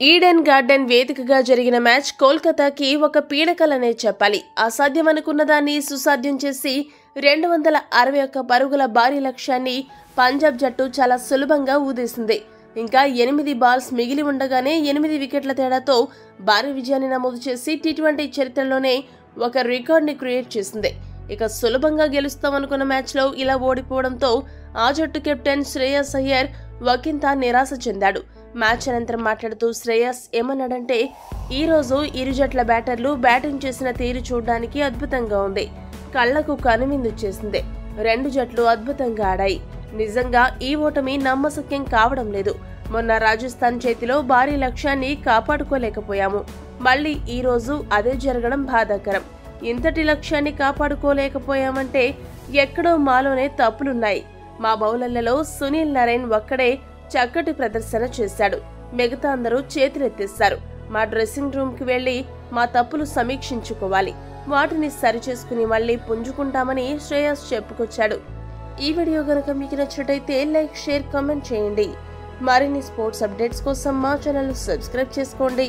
Eden garden వేదికగా జరిగిన match కోల్కతాకి ఒక పీడకలనే చెప్పాలి. అసాధ్యమనుకున్న దాన్ని సుసాధ్యం చేసి 261 పరుగుల భారీ లక్ష్యాన్ని పంజాబ్ జట్టు చాలా సులభంగా ఊదేసింది. ఇంకా 8 బాల్స్ మిగిలి ఉండగానే 8 వికెట్ల తేడాతో భారీ విజయాన్ని నమోదు చేసి టీ20 చరిత్రలోనే ఒక రికార్డుని క్రియేట్ చేసింది. ఇక సులభంగా గెలుస్తామనుకున్న మ్యాచ్లో ఇలా ఓడిపోవడంతో ఆ జట్టు కెప్టెన్ శ్రేయస్ అయ్యర్ ఒకంత నిరాశ చెందాడు. మ్యాచ్ అనంతరం మాట్లాడుతూ శ్రేయస్ ఏమన్నాడంటే, ఈ రోజు ఇరు జట్ల బ్యాటర్లు బ్యాటింగ్ చేసిన తీరు చూడడానికి అద్భుతంగా ఉంది. కళ్లకు కనువిందు చేసింది. 2 జట్లు అద్భుతంగా ఆడాయి. నిజంగా ఈ ఓటమి నమ్మశక్యం కావడం లేదు. మొన్న రాజస్థాన్ చేతిలో భారీ లక్ష్యాన్ని కాపాడుకోలేకపోయాము. మళ్లీ ఈ రోజు అదే జరగడం బాధాకరం. ఇంతటి లక్ష్యాన్ని కాపాడుకోలేకపోయామంటే ఎక్కడో మాలోనే తప్పులున్నాయి. మా బౌలర్లలో సునీల్ నరైన్ ఒక్కడే చక్కటి ప్రదర్శన చేశాడు. మిగతా అందరూ చేతులెత్తేశారు. మా డ్రెస్సింగ్ రూమ్ కి వెళ్లి మా తప్పులు సమీక్షించుకోవాలి. వాటిని సరిచేసుకుని మళ్లీ పుంజుకుంటామని శ్రేయస్ చెప్పుకొచ్చాడు. ఈ వీడియో గనక మీకు నచ్చినట్లయితే లైక్, షేర్, కామెంట్ చేయండి. మరిన్ని స్పోర్ట్స్ అప్డేట్స్ కోసం మా ఛానల్ సబ్స్క్రైబ్ చేసుకోండి.